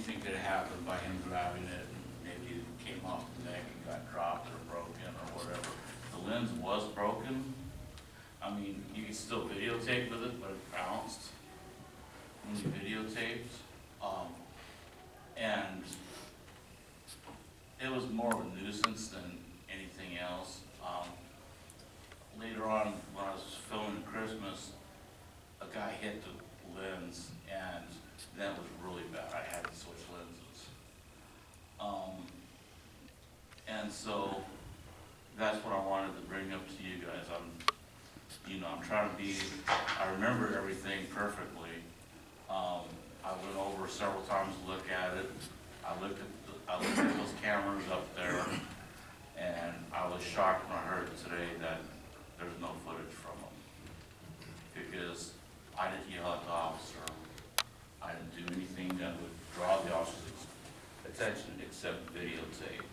anything could have happened by him grabbing it, and maybe it came off the neck and got dropped or broken or whatever. The lens was broken. I mean, you could still videotape with it, but it bounced when you videotaped. And it was more of a nuisance than anything else. Later on, when I was filming Christmas, a guy hit the lens, and that was really bad. I had to switch lenses. And so that's what I wanted to bring up to you guys. I'm trying to be, I remember everything perfectly. I went over several times to look at it. I looked at those cameras up there, and I was shocked when I heard today that there's no footage from them. Because I didn't yell at the officer. I didn't do anything that would draw the officer's attention except videotape.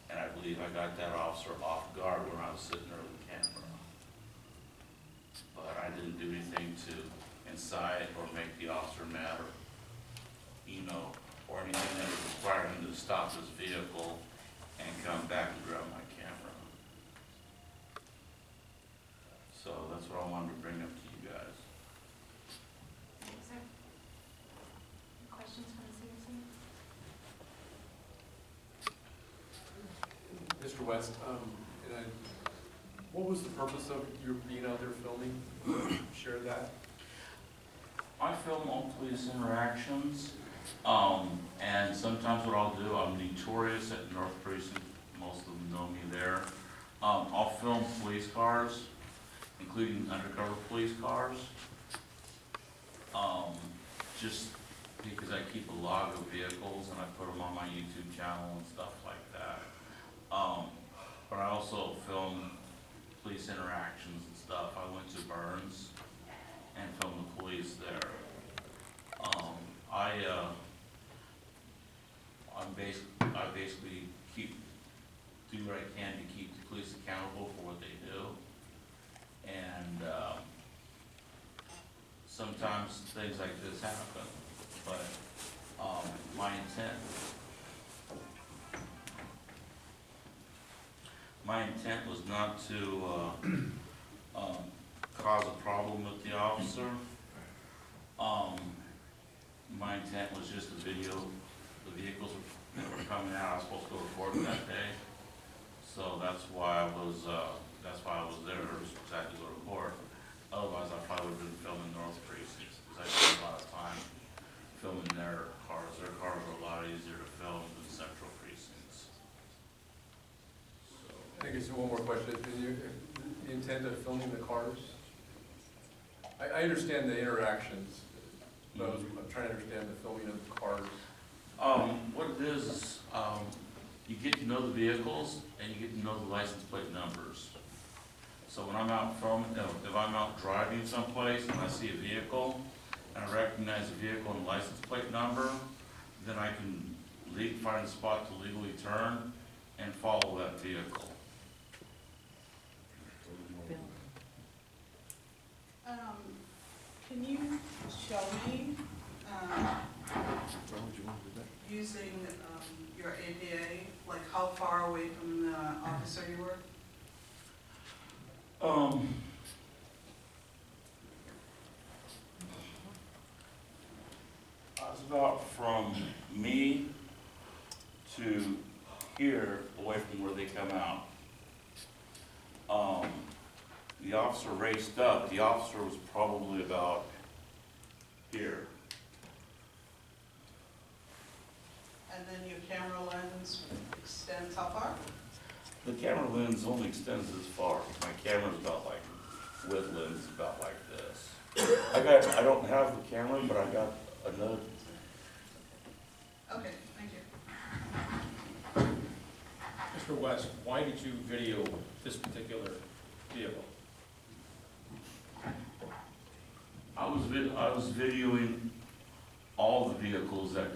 And I believe I got that officer off guard when I was sitting there with the camera. But I didn't do anything to incite or make the officer mad or anything that would require him to stop his vehicle and come back and grab my camera. So that's what I wanted to bring up to you guys. Is there questions from the citizen? Mr. West, what was the purpose of your being out there filming? Share that. I film all police interactions, and sometimes what I'll do, I'm notorious at North Precinct, most of them know me there. I'll film police cars, including undercover police cars, just because I keep a log of vehicles and I put them on my YouTube channel and stuff like that. But I also film police interactions and stuff. I went to Burns and filmed the police there. I basically do what I can to keep the police accountable for what they do. And sometimes things like this happen, but my intent was not to cause a problem with the officer. My intent was just to video the vehicles that were coming out. I was supposed to go report that day, so that's why I was there, so I had to go report. Otherwise, I probably would have been filming North Precincts, because I spent a lot of time filming their cars. Their cars are a lot easier to film than Central Precincts. I guess one more question. The intent of filming the cars? I understand the interactions, but I'm trying to understand the filming of the cars. What it is, you get to know the vehicles and you get to know the license plate numbers. So when I'm out filming, if I'm out driving someplace and I see a vehicle and I recognize the vehicle and license plate number, then I can find a spot to legally turn and follow that vehicle. Can you show me, using your APA, like how far away from the officer you were? I was about from me to here, away from where they come out. The officer raced up. The officer was probably about here. And then your camera lens extends how far? The camera lens only extends this far. My camera's about like, width lens about like this. I don't have the camera, but I got another. Okay, thank you. Mr. West, why did you video this particular vehicle? I was videoing all the vehicles that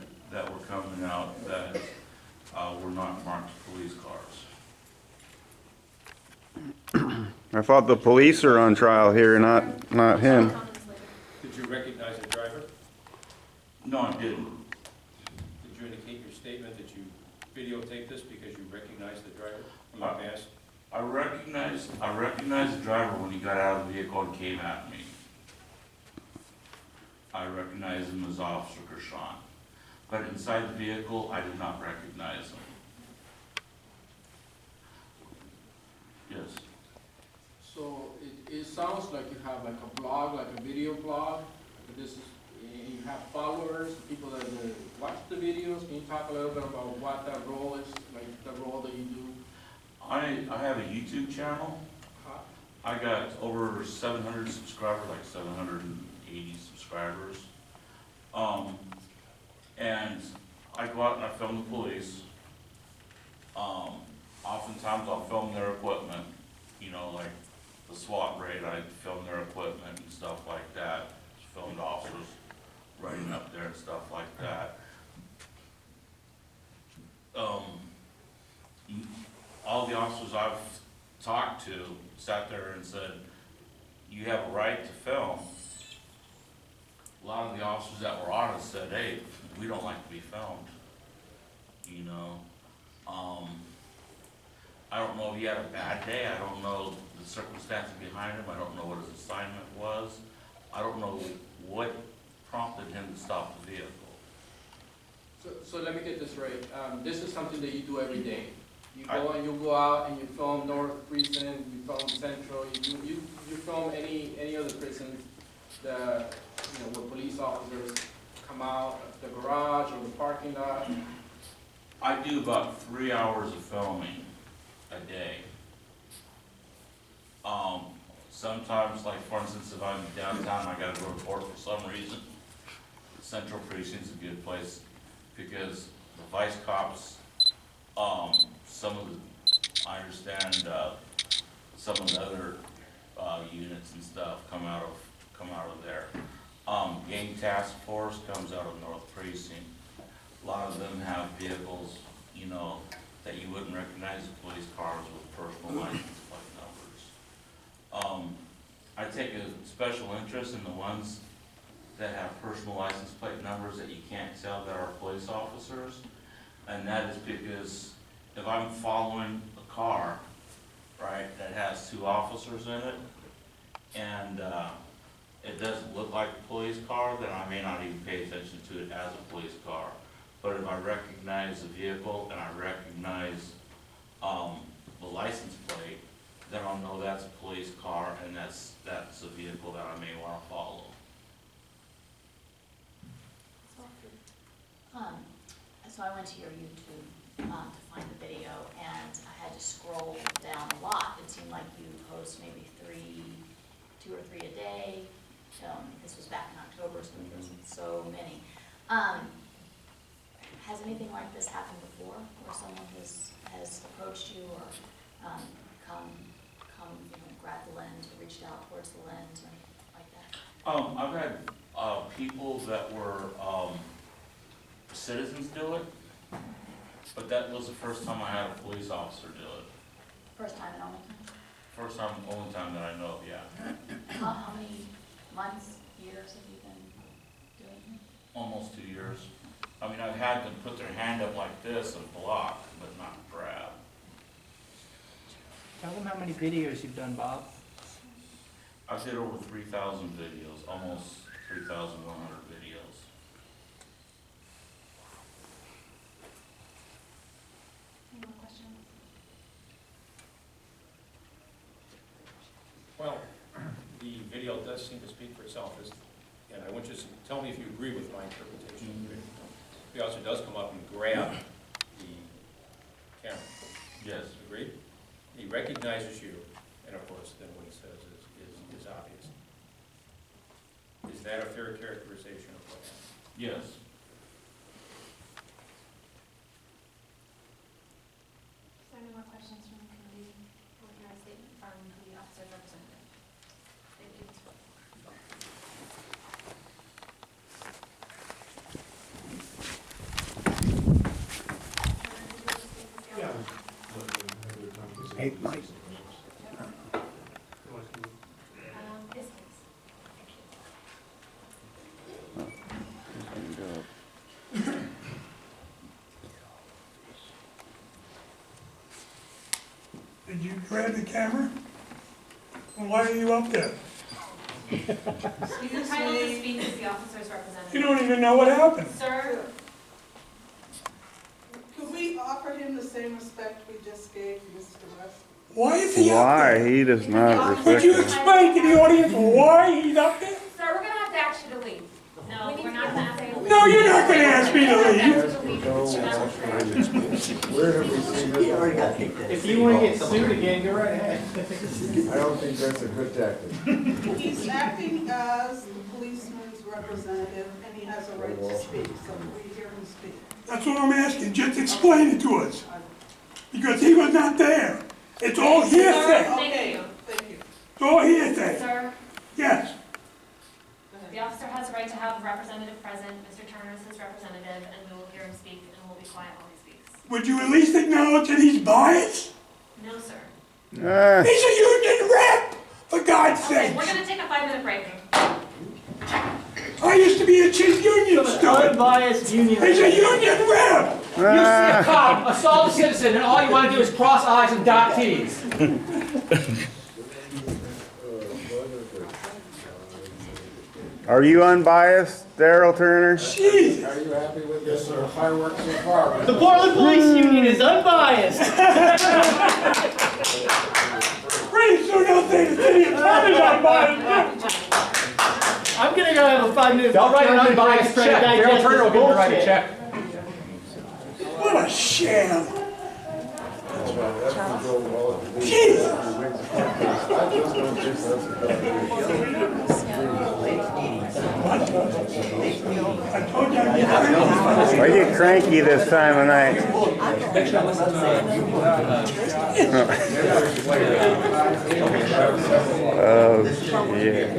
were coming out that were not marked police cars. I thought the police are on trial here, not him. Comments later. Did you recognize the driver? No, I didn't. Did indicate your statement that you videotaped this because you recognized the driver from the Uh, past? I recognized the driver when he got out of the vehicle and came at me. I recognized him as Officer Gershon. But inside the vehicle, I did not recognize him. Yes. So it sounds like you have like a blog, like a video blog. This is, you have followers, people that watch the videos. Can you talk a little bit about what that role is, like the role that you do? I have a YouTube channel. I got over 700 subscribers, like 780 subscribers. And I go out and I film the police. Oftentimes I'll film their equipment, you know, like the SWAT raid, I film their equipment and stuff like that. Filmed officers riding up there and stuff like that. All the officers I've talked to sat there and said, you have a right to film. A lot of the officers that were on it said, hey, we don't like to be filmed, you know. I don't know if he had a bad day, I don't know the circumstances behind him, I don't know what his assignment was. I don't know what prompted him to stop the vehicle. So let me get this right. This is something that you do every day. You go out and you film North Precinct, you film Central, you film any other prisons that, you know, where police officers come out of the garage or the parking lot. I do about 3 hours of filming a day. Sometimes, like for instance, if I'm downtown, I gotta go to court for some reason. Central Precinct's a good place because the vice cops, some of the, I understand, some of the other, units and stuff come out of there. Gang Task Force comes out of North Precinct. A lot of them have vehicles, you know, that you wouldn't recognize as police cars with personal license plate numbers. I take a special interest in the ones that have personal license plate numbers that you can't tell that are police officers. And that is because if I'm following a car, right, that has 2 officers in it, and it doesn't look like a police car, then I may not even pay attention to it as a police car. But if I recognize the vehicle and I recognize the license plate, then I'll know that's a police car and that's a vehicle that I may want to follow. So I went to your YouTube to find the video, and I had to scroll down a lot. It seemed like you post maybe 2 or 3 a day. This was back in October, so there wasn't so many. Has anything like this happened before, where someone has approached you or come, you know, grab the lens or reached out towards the lens or anything like that? I've had people that were citizens do it, but that was the first time I had a police officer do it. First time and only time? First time, only time that I know of, yeah. How many months, years have you been doing it? Almost 2 years. I mean, I've had them put their hand up like this and block, but not grab. Tell them how many videos you've done, Bob. I did over 3,000 videos, almost 3,100 videos. Any more questions? Well, the video does seem to speak for itself, and I want you to tell me if you agree with my interpretation of the video. The officer does come up and grab the camera. Yes. Agreed? He recognizes you, and of course, then what he says is obvious. Is that a fair characterization of what happened? Yes. Is there any more questions from the committee or your statement from the officer representative? Thank you. Hey, Mike. Yes, please. Good job. Did you grab the camera? Well, why are you up there? He's entitled to speak as the officer's representative. You don't even know what happened. Sir, Could we offer him the same respect we just gave Mr. West? Why is he up Why? there? He does not Would respect you it. explain to the audience why he's up there? sir, we're gonna have to ask you to leave. No, we're not gonna ask you to leave. No, you're not gonna ask me to leave. If you wanna get sued again, go right ahead. I don't think that's a good tactic. He's acting as the policeman's representative, and he has a right to speak, so we hear him speak. That's what I'm asking. Just explain it to us. Because he was not there. It's all hearsay. Okay, thank you. It's all hearsay. Sir, Yes. the officer has a right to have a representative present. Mr. Turner is his representative, and we will hear him speak, and we'll be quiet while he speaks. Would you at least acknowledge that he's biased? No, sir. He's a union rep, for God's Okay, sake. we're gonna take a 5-minute break. I used to be a chief union steward. Unbiased union. He's a union rep. You see a cop assault a citizen, and all you want to do is cross I's and dot T's. Are you unbiased, Daryl Turner? Jesus. Are you happy with this fireworks so far? The Portland Police Union is unbiased. Pretty soon they'll say the city attorney's unbiased. I'm gonna go have a 5-minute. They'll write an unbiased check. Daryl Turner will get to write a check. What a sham. That's right, that's control of all of the police. Jesus. I just don't think that's a good I told you I'd get crazy. Why get cranky this time of night? Oh, yeah.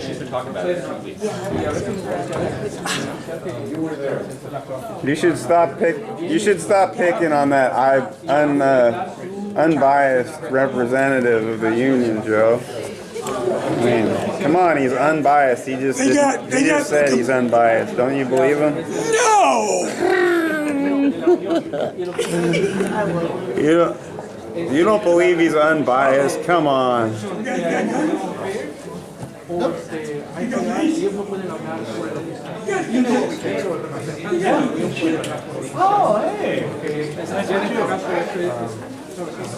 You should stop picking on that unbiased representative of the union, Joe. I mean, come on, he's unbiased. He just said he's unbiased. Don't you believe him? No! You don't believe he's unbiased? Come on.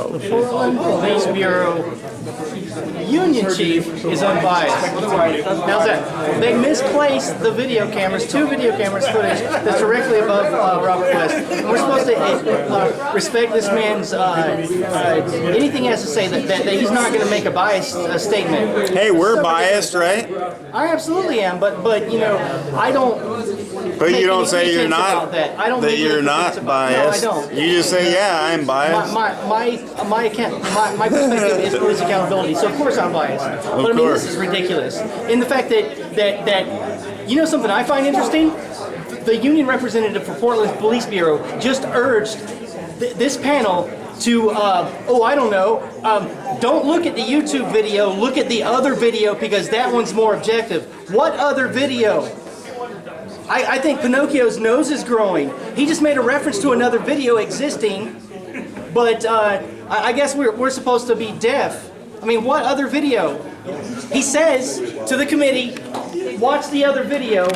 The Portland Police Bureau Union Chief is unbiased. How's that? They misplaced the video cameras, 2 video cameras footage that's directly above Robert West. And we're supposed to respect this man's, anything he has to say that he's not going to make a biased statement. Hey, we're biased, right? I absolutely am, but you know, I don't. But you don't make say any you're pretense not, about that. I don't that make any you're pretense not about- biased. No, I don't. You just say, yeah, I'm biased. My perspective is police accountability, so of course I'm biased. But I mean, this is ridiculous. In the fact that you know something I find interesting? The union representative for Portland Police Bureau just urged this panel to, I don't know, don't look at the YouTube video, look at the other video because that one's more objective. What other video? I think Pinocchio's nose is growing. He just made a reference to another video existing, but I guess we're supposed to be deaf. I mean, what other video? He says to the committee, watch the other video.